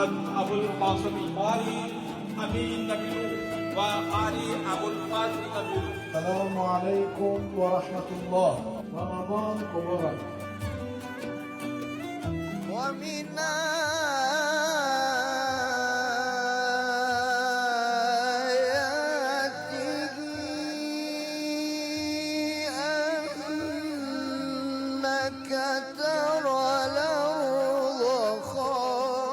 محمد أبو القاسم قاري أمين نبيل وقاري أبو الفضل نبيل. السلام عليكم ورحمة الله. رمضان مبارك. ومن آياته أنك ترى الأرض خاشعة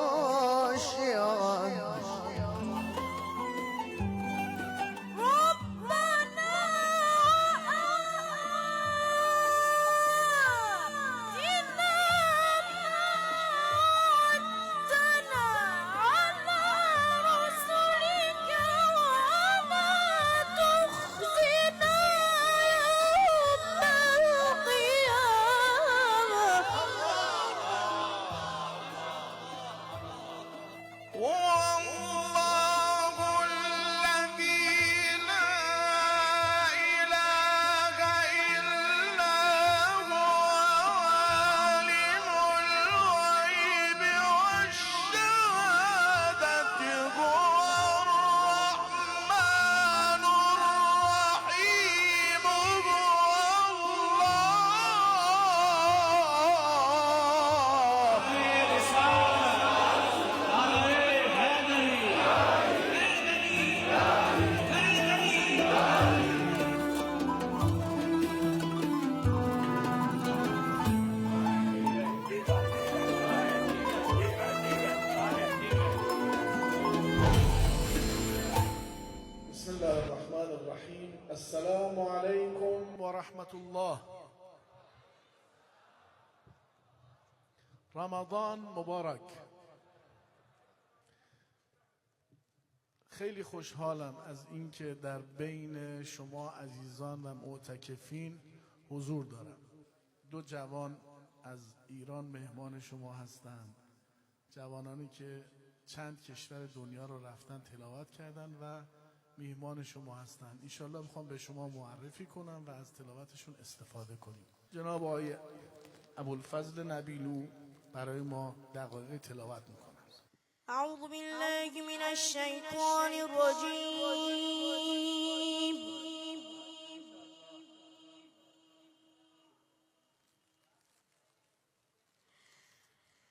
بسم الله الرحمن الرحيم. السلام عليكم ورحمة الله. رمضان مبارک. خیلی خوشحالم از اینکه در بین شما عزیزان و معتکفین حضور دارم. دو جوان از ایران مهمان شما هستند، جوانانی که چند کشور دنیا رو رفتن تلاوت کردن و میهمان شما هستند. انشالله میخوام به شما معرفی کنم و از تلاوتشون استفاده کنیم. جناب آقای ابوالفضل نبیلو برای ما دقایق تلاوت میکنن. أعوذ بالله من الشيطان الرجيم.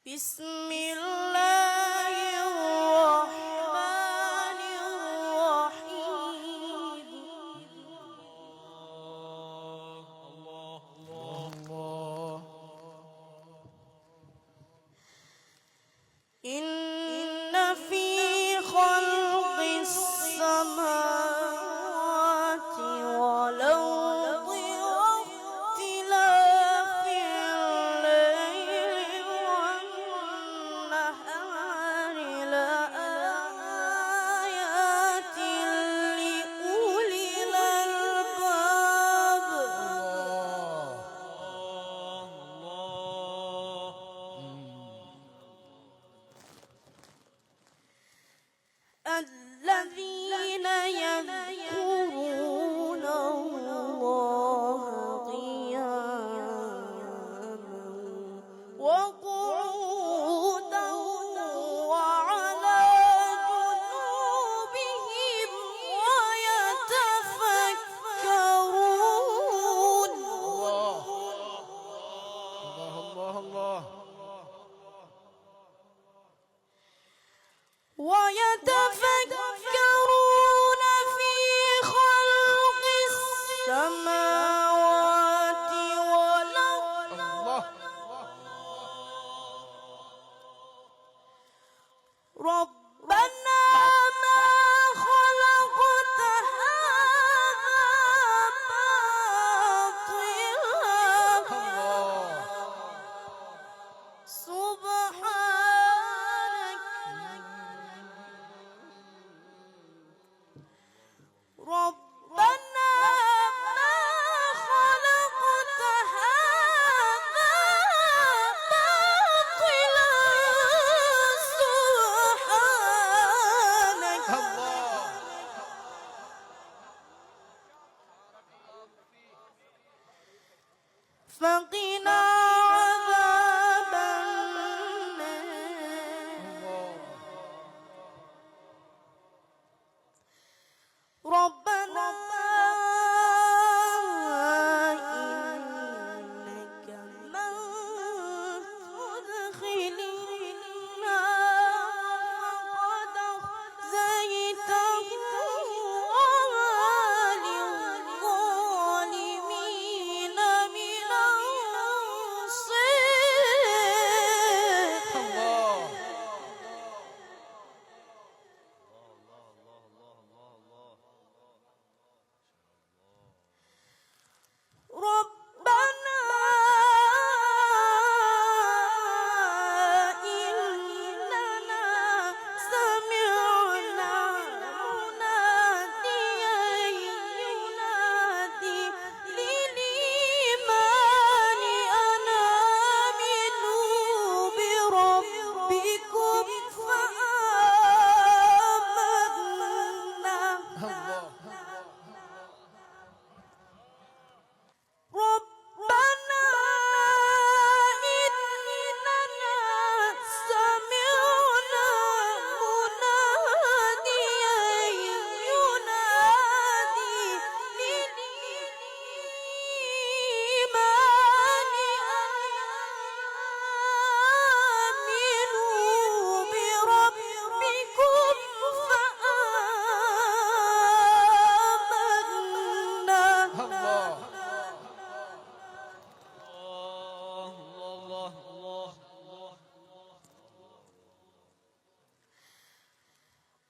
بسم الله الرحمن الرحيم. الله. إن في خلق السماوات والأرض واختلاف الليل والنهار لآيات لأولي الألباب. الذين يذكرون الله قياما وقعودا وعلى جنوبهم ويتفكرون الله الله. ويتفكرون في خلق السماوات والأرض الله. ربنا ما خلقت هذا باطلا سبحانك ربنا ما خلقت هذا باطلا سبحانك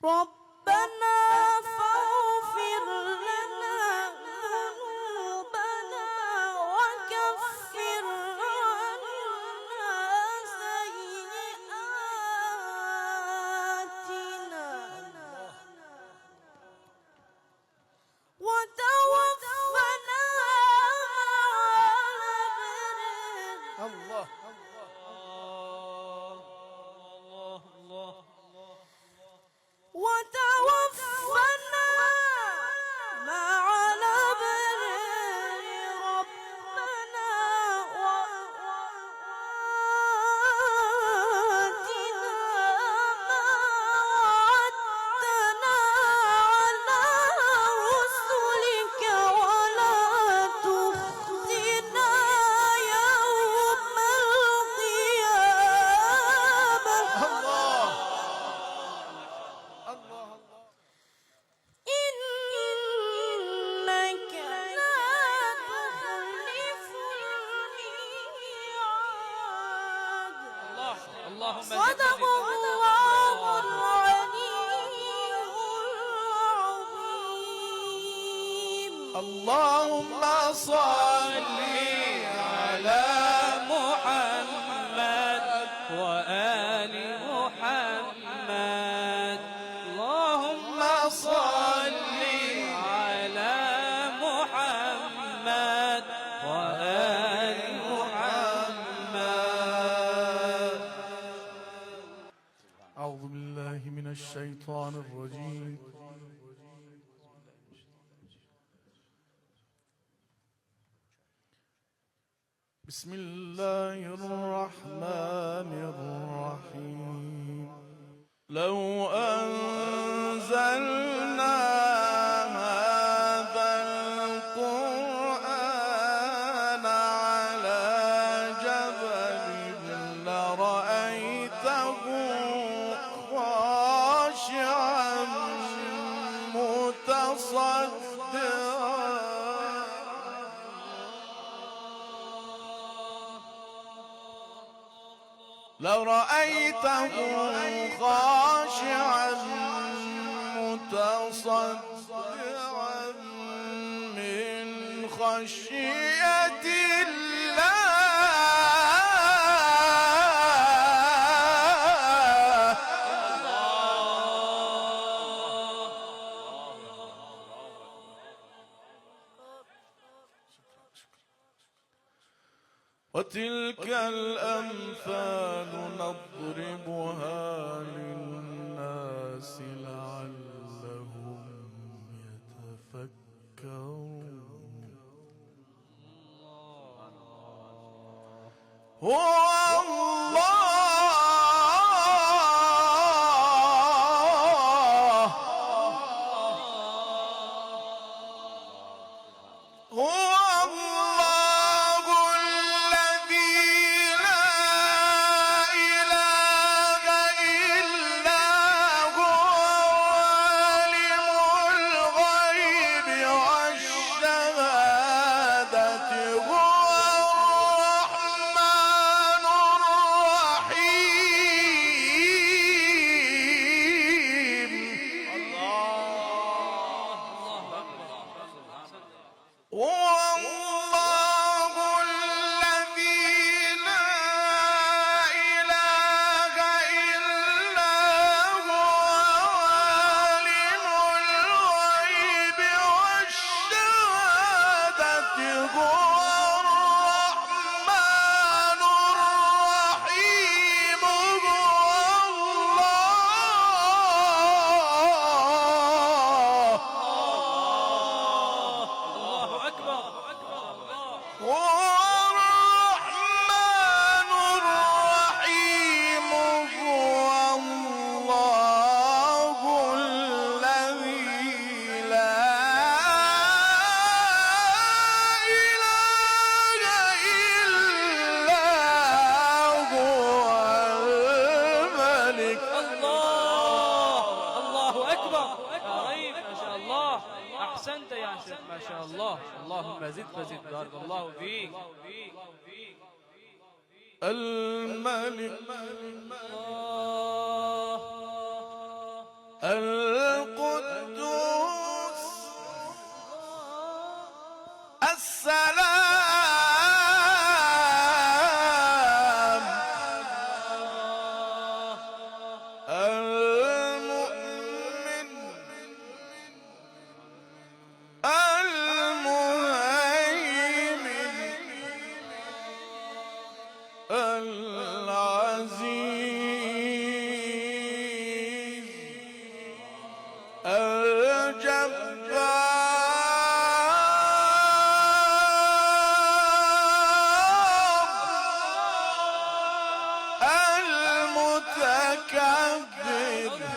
ربنا فاغفر لنا ذنوبنا وكفر عنا سيئاتنا وتوفنا مع الله وتوفنا مع الأبرار ربنا وآتنا ما وعدتنا على رسلك ولا تخزنا يوم القيامة الله الله إنك لا تخلف الميعاد اللهم صدق الله العلي العظيم اللهم صل على محمد وآل محمد اللهم صل على محمد وآل محمد. أعوذ بالله من الشيطان الرجيم بسم الله الرحمن الرحيم لو أنزلنا هذا القرآن على جبل لرأيته خاشعا متصدعا لرأيته خاشعا متصدعا من خشية الله وتلك الأمثال نضربها للناس لعلهم يتفكرون هو الله هو الله الذي لا إله إلا هو عالم الغيب والشهادة هو الرحمن الرحيم هو الله الذي لا إله إلا هو عالم الغيب والشهادة هو الرحمن الرحيم هو الله الله أكبر. هو الرحمن الرحيم هو الله الذي لا إله إلا هو الملك الله أكبر. قريب ما شاء الله. أحسنت يا شيخ ما شاء الله. اللهم زد فزد بارك الله فيك. الملك الله المتكبر.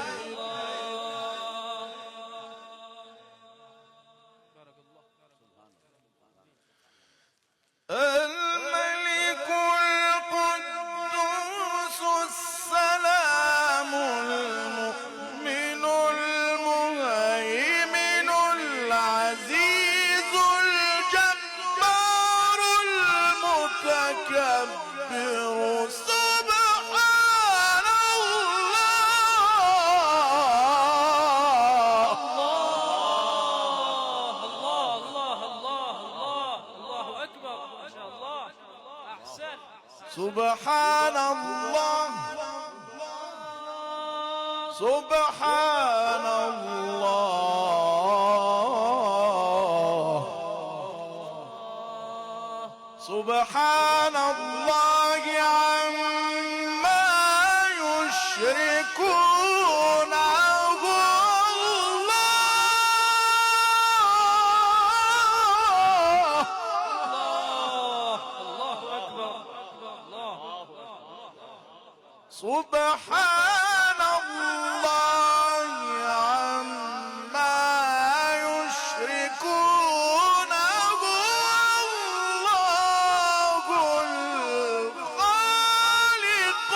الملك القدوس السلام المؤمن المهيمن العزيز الجبار المتكبر سبحان الله. الله أكبر ما شاء الله. أحسن. سبحان الله سبحان الله سبحان الله عما يشركون. سبحان الله عما يشركون. الله الخالق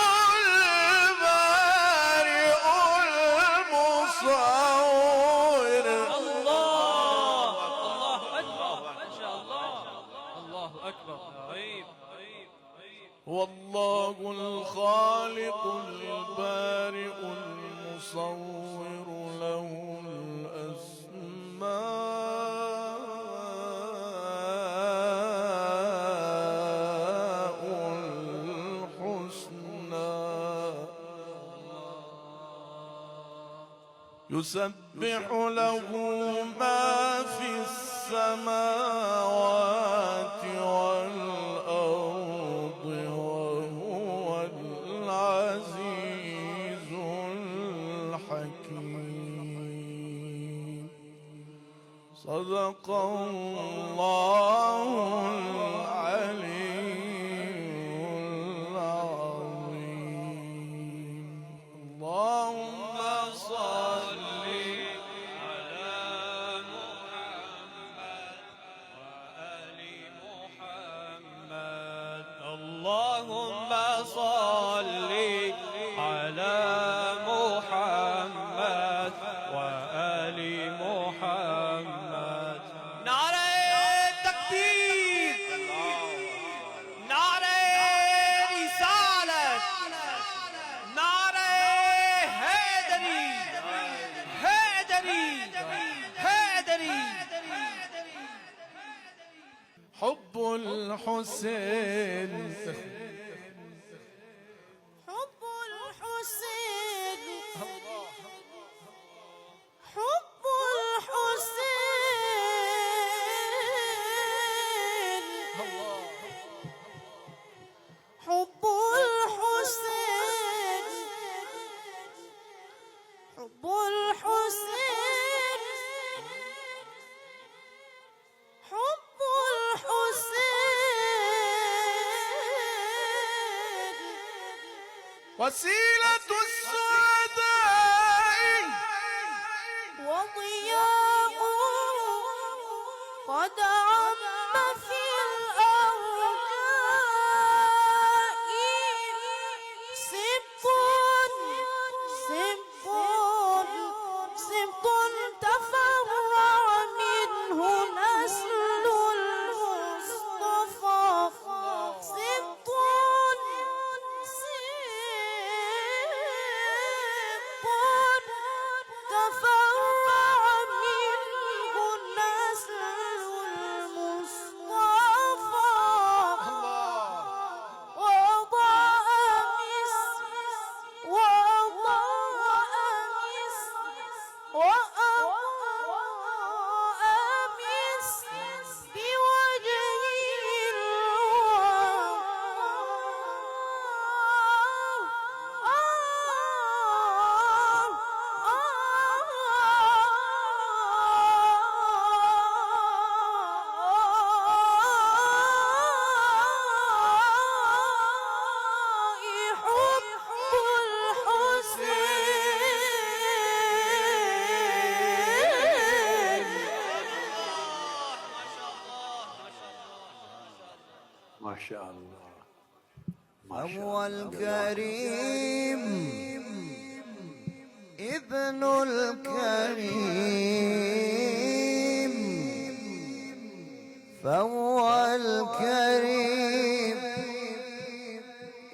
البارئ المصور. الله أكبر ما شاء الله. الله أكبر. عيب. هو الله الخالق البارئ المصور له الأسماء الحسنى. يسبح له ما في السماوات والأرض وهو العزيز الحكيم. صدق الله العلي العظيم. اللهم صل على محمد وآل محمد. اللهم صل على محمد وآل محمد. نعرة تكبير، نعرة رسالة، نعرة هيدري هيدري هيدري. حب الحسين. حب الحسين حب الحسين حب الحسين حب الحسين حب الحسين وسيلة السعداء وضياء قد عم في الأرجاء. سبط سبط سبط تفرع منه نسل المصطفى. سبط سبط تفرع منه نسل المصطفى. شاء الله. فهو الكريم ابن الكريم، فهو الكريم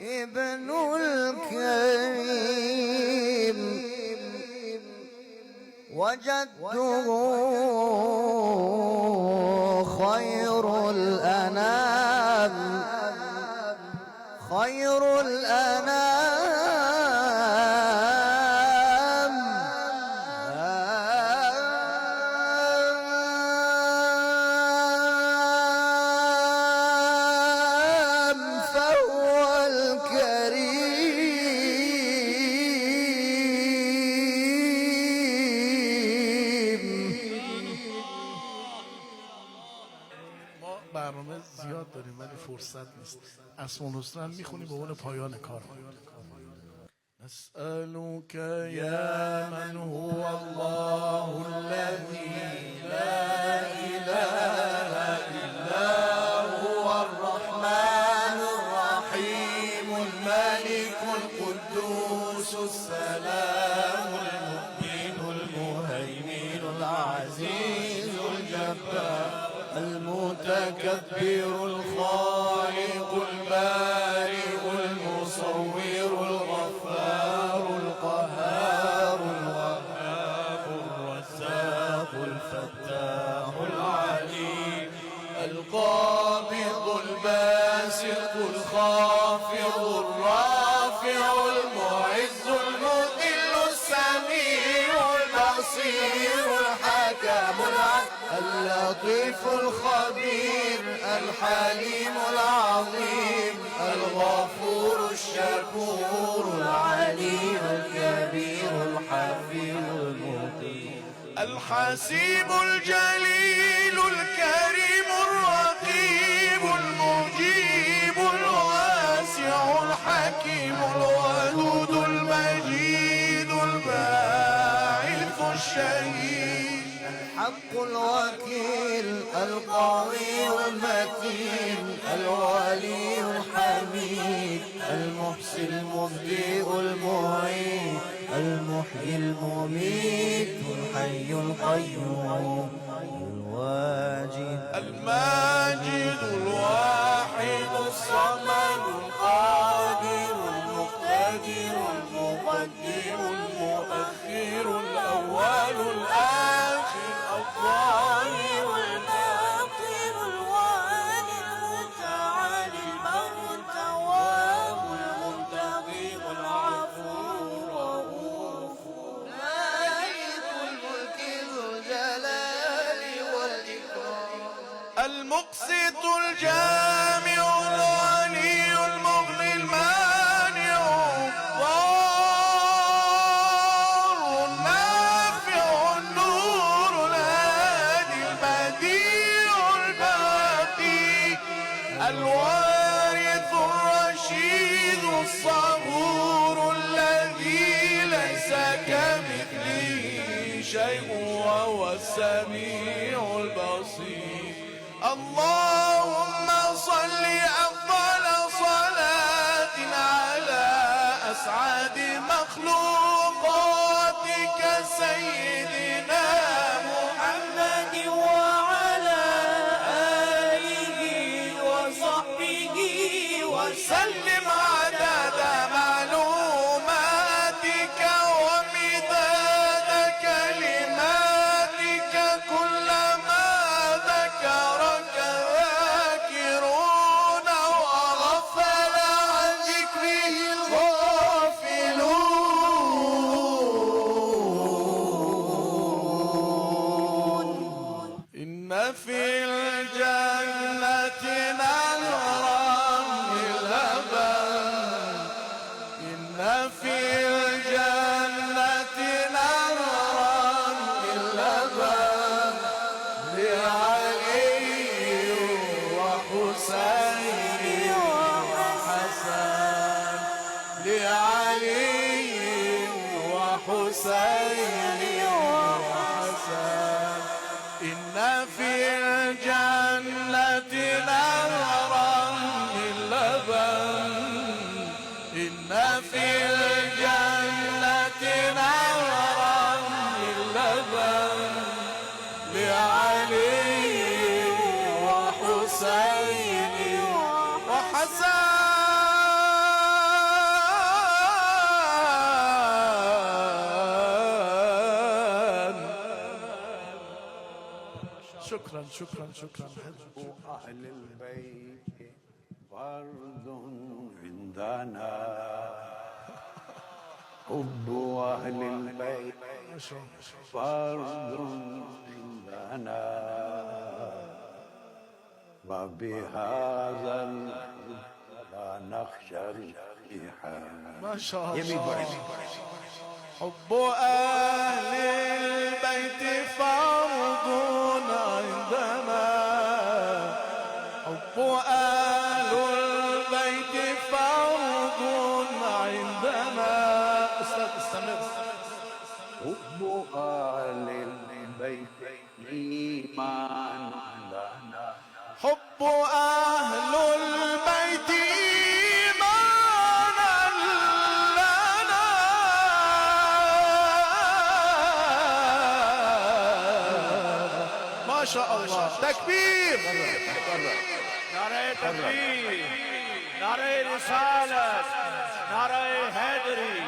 ابن الكريم، وجدته خير الأنام، خير الأنام، فهو الكريم. ما برنامه زیاد داریم ولی فرصت نیست. اسماء الحسنا میخونیم به عنوان پایان کار. نسألك يا من هو الله الذي لا إله إلا هو الرحمن الرحيم الملك القدوس السلام المؤمن المهيمن العزيز الجبار المتكبر الخالق البارئ المصور الغفار القهار الوهاب الرزاق الفتاح العليم القابض الباسط الخافض الرافع المعز المذل السميع البصير الحكم اللطيف الخبير الحليم العظيم الغفور الشكور العلي الكبير الحفيظ المقيم الحسيب الجليل الكريم الرقيب المجيب الواسع الحكيم الودود المجيد الباعث الشهيد الحق الوكيل القوي المتين الولي الحميد المحسن المبدئ المعين المحيي المميت الحي القيوم الواجد الماجد الواحد الصمد القادر المقتدر المقدم المؤخر الأول الآخر الظاهر الباطن الوالي المتعالي البر التواب المنتقم العفو الرؤوف مالك الملك ذو الجلال والإكرام المقسط الجامع الغني المغني المانع الضار النافع النور الهادي البديع الباقي الوارث الرشيد الصبور الذي ليس كمثله شيء وهو السميع البصير. اللهم صل أفضل صلاة على أسعد مخلوقاتك سيدنا محمد وعلى آله وصحبه وسلم عدد معلوماتك ومداد كلماتك كلما ذكرك ذاكرون وغفل عن ذكره الغافلون. إن في الجنة نهرا من لبن إن في الجنة نهرا من لبن لعلي وحسين وحسن لعلي وحسين وحسن. إن في الجنة نهرا من شكرا شكرا شكرا. أهل البيت فرض عندنا، حب أهل البيت ما شاء الله. فرض عندنا، وبهذا لا نخشى الجحام. ما شاء يمين الله. بريد. حب أهل البيت فرض عندنا، حب أهل البيت فرض عندنا. أستاذ استمر. حب أهل البيت إيمان لنا، حب أهل البيت إيمانا لنا، ما شاء الله. تكبير. نعره تکبیر، نعره رسالت، نعره حیدری،